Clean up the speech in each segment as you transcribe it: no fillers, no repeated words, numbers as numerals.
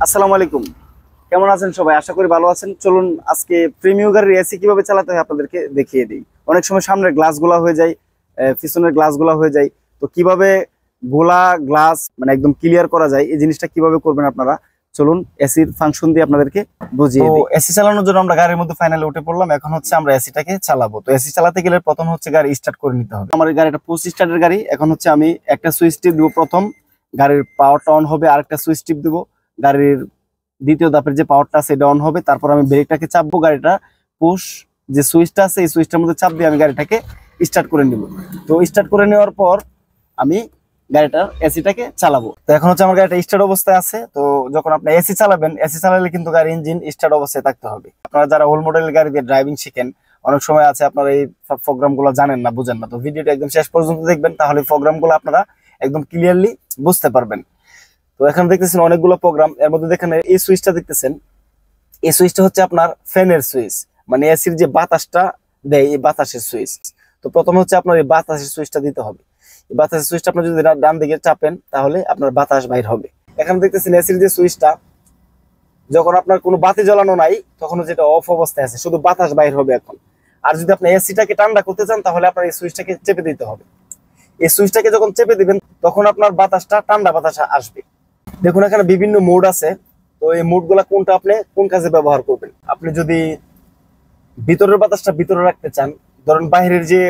আসসালামু আলাইকুম। কেমন আছেন সবাই? আশা করি ভালো আছেন। চলুন আজকে প্রিমিয়াম গাড়ির এসি কিভাবে চালাতে হয় আপনাদেরকে দেখিয়ে দিই। অনেক সময় সামনের গ্লাসগুলো হয়ে যায়, পিছনের গ্লাসগুলো হয়ে যায়। তো কিভাবে গোলা গ্লাস মানে একদম ক্লিয়ার করা যায়, এই জিনিসটা কিভাবে করবেন আপনারা, চলুন এসির ফাংশন দিয়ে আপনাদেরকে বুঝিয়ে দিই। এসি চালানোর জন্য আমরা গাড়ির মধ্যে ফাইনালি উঠে পড়লাম। এখন হচ্ছে আমরা এসিটাকে চালাবো। তো এসি চালাতে গেলে প্রথম হচ্ছে গাড়ি স্টার্ট করে নিতে হবে। আমার এই গাড়িটা পুশ স্টার্টের গাড়ি। এখন হচ্ছে আমি একটা সুইচ টিপ দিব প্রথম, গাড়ির পাওয়ারটা অন হবে। আরেকটা সুইচ টিপ দিব, গাড়ির দ্বিতীয় ধাপের যে পাওয়ারটা আছে এটা অন হবে। তারপর আমি ব্রেকটাকে চাপবো, গাড়িটা পুশ যে সুইচটা আছে এই সুইচটার মধ্যে চাপ দিয়ে আমি গাড়িটাকে স্টার্ট করে নিব। তো স্টার্ট করে নেওয়ার পর আমি গাড়িটার এসিটাকে চালাবো। তো এখন হচ্ছে আমার গাড়িটা স্টার্ট অবস্থায় আছে। তো যখন আপনি এসি চালাবেন, এসি চালালে কিন্তু গাড়ির ইঞ্জিন স্টার্ট অবস্থায় থাকতে হবে। আপনারা যারা ওল্ড মডেলের গাড়ি দিয়ে ড্রাইভিং শিখেন, অনেক সময় আছে আপনারা এই প্রোগ্রামগুলো জানেন না, বুঝেন না। তো ভিডিওটা একদম শেষ পর্যন্ত দেখবেন, তাহলে প্রোগ্রামগুলো আপনারা একদম ক্লিয়ারলি বুঝতে পারবেন। তো এখানে দেখতেছেন অনেকগুলো প্রোগ্রাম, এর মধ্যে দেখেন এই সুইচটা দেখতেছেন, এই সুইচটা হচ্ছে আপনার ফ্যানের সুইচ, মানে এসির যে বাতাসটা দেয় এই বাতাসের সুইচ। তো প্রথমে হচ্ছে আপনার এই বাতাসের সুইচটা দিতে হবে। এই বাতাসের সুইচটা আপনি যদি ডান দিকে চাপেন তাহলে আপনার বাতাস বাইর হবে। এখানে দেখতেছেন এসির যে সুইচটা, যখন আপনার কোনো বাতি জ্বালানো নাই তখন হচ্ছে এটা অফ অবস্থায় আছে, শুধু বাতাস বাইর হবে এখন। আর যদি আপনি এসিটাকে ঠান্ডা করতে চান তাহলে আপনার এই সুইচটাকে চেপে দিতে হবে। এই সুইচটাকে যখন চেপে দিবেন তখন আপনার বাতাসটা ঠান্ডা বাতাস আসবে। দেখুন এখানে বিভিন্ন মোড আছে। তো এই মোড গুলা কোনটা আপনি কোন কাজে ব্যবহার করবেন। আপনি যদি ভিতরের বাতাসটা ভিতরে রাখতে চান, ধরেন বাইরের যে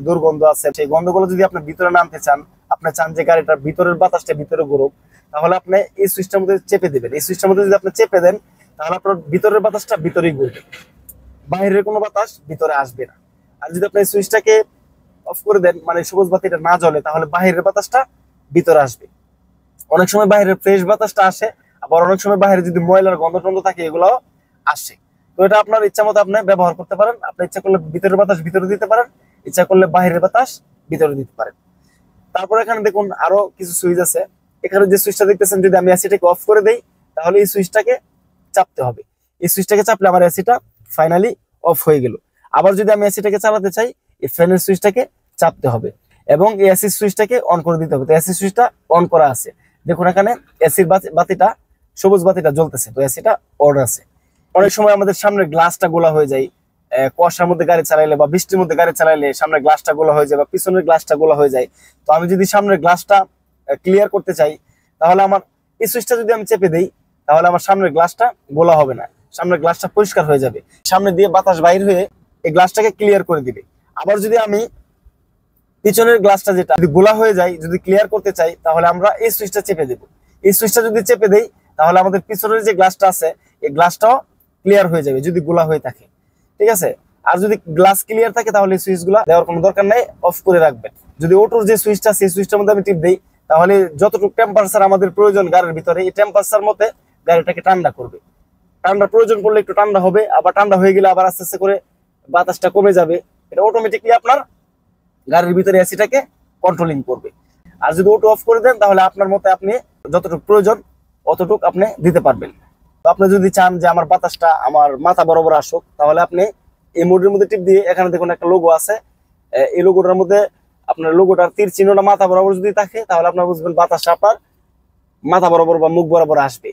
দুর্গন্ধ আছে সেই গন্ধগুলো যদি আপনি ভিতরে নামতে চান, আপনি চান যে গাড়িটার ভিতরের বাতাসটা ভিতরে ঘুরুক, তাহলে আপনি এই সুইচটার মধ্যে চেপে দিবেন। এই সুইচটার মধ্যে যদি আপনি চেপে দেন তাহলে আপনার ভিতরের বাতাসটা ভিতরেই ঘুরবে, বাইরের কোনো বাতাস ভিতরে আসবে না। আর যদি আপনি এই সুইচটাকে অফ করে দেন, মানে সবুজ বাতিটা না জ্বলে, তাহলে বাইরের বাতাসটা ভিতরে আসবে। অনেক সময় বাইরের ফ্রেশ বাতাসটা আসে, আবার অনেক সময় বাইরে যদি ময়লার গন্ধ টন্ধ থাকে এগুলাও আসে। তো এটা আপনার ইচ্ছা মতো আপনি ব্যবহার করতে পারেন। আপনি ইচ্ছা করলে ভিতরের বাতাস ভিতরে দিতে পারেন, ইচ্ছা করলে বাইরের বাতাস ভিতরে দিতে পারেন। তারপর এখানে দেখুন আরো কিছু সুইচ আছে। এখানে যে সুইচটা দেখতেছেন, যদি আমি এসিটাকে অফ করে দেই তাহলে এই সুইচটাকে চাপতে হবে। এই সুইচটাকে চাপলে আমার এসিটা ফাইনালি অফ হয়ে গেল। আবার যদি আমি এসিটাকে চালাতে চাই, এই ফ্যানের সুইচটাকে চাপতে হবে এবং এই এসি সুইচটাকে অন করে দিতে হবে। তো এসি সুইচটা অন করা আছে, দেখুন এখানে এসির বাতিটা সবুজ বাতিটা জ্বলতেছে, তো এসিটা অন আছে। অনেক সময় আমাদের সামনের গ্লাসটা গোলা হয়ে যায়, কুয়াশার মধ্যে গাড়ি চালাইলে বা বৃষ্টির মধ্যে গাড়ি চালাইলে সামনের গ্লাসটা গোলা হয়ে যায় বা পিছনের গ্লাসটা গোলা হয়ে যায়। তো আমি যদি সামনের গ্লাসটা ক্লিয়ার করতে চাই তাহলে আমার এই সুইচটা যদি আমি চেপে দিই তাহলে আমার সামনের গ্লাসটা গোলা হবে না, সামনের গ্লাসটা পরিষ্কার হয়ে যাবে, সামনে দিয়ে বাতাস বাইর হয়ে এই গ্লাসটাকে ক্লিয়ার করে দিবে। আবার যদি আমি পিছনের গ্লাসটা যেটা যদি গোলা হয়ে যায়, যদি ক্লিয়ার করতে চাই তাহলে আমরা এই সুইচটা চেপে দেব। এই সুইচটা যদি চেপে দেই তাহলে আমাদের পিছনের যে গ্লাসটা আছে এই গ্লাসটাও ক্লিয়ার হয়ে যাবে যদি গোলা হয়ে থাকে, ঠিক আছে। আর যদি গ্লাস ক্লিয়ার থাকে তাহলে এই সুইচগুলো দেওয়ার কোনো দরকার নাই, অফ করে রাখবেন। যদি অটোর যে সুইচটা আছে এই সুইচটার মধ্যে আমি টিপ দেই তাহলে যতটুকু টেম্পারেচার আমাদের প্রয়োজন গাড়ির ভিতরে, এই টেম্পারেচার মধ্যে গাড়িটাকে ঠান্ডা করবে। ঠান্ডার প্রয়োজন পড়লে একটু ঠান্ডা হবে, আবার ঠান্ডা হয়ে গেলে আবার আস্তে আস্তে করে বাতাসটা কমে যাবে। এটা অটোমেটিকলি আপনার গাড়ির ভিতরে এসিটাকে কন্ট্রোলিং করবে। আর যদি অটো অফ করে দেন তাহলে আপনার মতে আপনি যতটুকু প্রয়োজন অতটুকু আপনি দিতে পারবেন। তো আপনি যদি চান যে আমার বাতাসটা আমার মাথা বরাবর আসুক, তাহলে আপনি এই মোডের মধ্যে টিপ দিয়ে এখানে দেখুন একটা লোগো আছে, এই লোগোটার মধ্যে আপনার লোগোটার তীর চিহ্নটা মাথা বরাবর যদি থাকে তাহলে আপনার বুঝবেন বাতাসটা আপনার মাথা বরাবর বা মুখ বরাবর আসবে।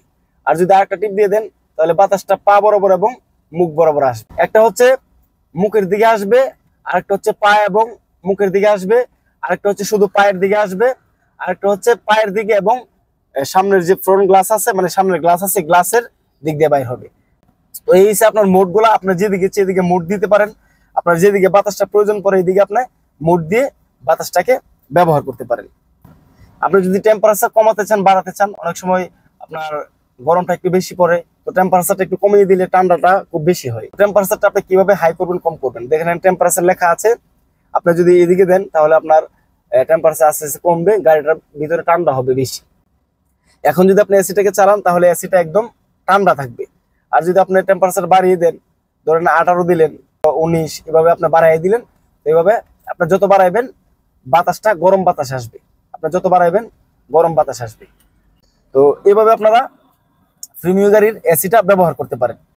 আর যদি আরেকটা টিপ দিয়ে দেন তাহলে বাতাসটা পা বরাবর এবং মুখ বরাবর আসবে। একটা হচ্ছে মুখের দিকে আসবে, আরেকটা হচ্ছে পা এবং মুখের দিকে আসবে, আরেকটা হচ্ছে শুধু পায়ের দিকে আসবে, আরেকটা হচ্ছে পায়ের দিকে এবং সামনের যে ফ্রন্ট গ্লাস আছে, মানে সামনের গ্লাস আছে গ্লাসের দিক দিয়ে বাইর হবে। তো এই হিসেবে আপনার মোড গুলা আপনার যেদিকে সেদিকে মোড দিতে পারেন। আপনার যেদিকে বাতাসটা প্রয়োজন পড়ে এইদিকে আপনি মোড দিয়ে বাতাসটাকে ব্যবহার করতে পারেন। আপনি যদি টেম্পারেচার কমাতে চান বাড়াতে চান, অনেক সময় আপনার গরমটা একটু বেশি পড়ে, তো টেম্পারেচারটা একটু কমিয়ে দিলে ঠান্ডাটা খুব বেশি হয়। টেম্পারেচারটা আপনি কিভাবে হাই করবেন কম করবেন, দেখেন টেম্পারেচার লেখা আছে, আপনি যদি এদিকে দেন তাহলে আপনার টেম্পারেচার আস্তে আস্তে কমবে, গাড়িটার ভিতরে ঠান্ডা হবে বেশি। এখন যদি আপনি এসিটাকে চালান তাহলে এসিটা একদম ঠান্ডা থাকবে। আর যদি আপনি টেম্পারেচার বাড়িয়ে দেন, ধরেন 18 দিলেন, 19, এভাবে আপনি বাড়াই দিলেন, এইভাবে আপনি যত বাড়াইবেন বাতাসটা গরম বাতাস আসবে, আপনি যত বাড়াইবেন গরম বাতাস আসবে। তো এভাবে আপনারা প্রিমিয়াম গাড়ির এসিটা ব্যবহার করতে পারেন।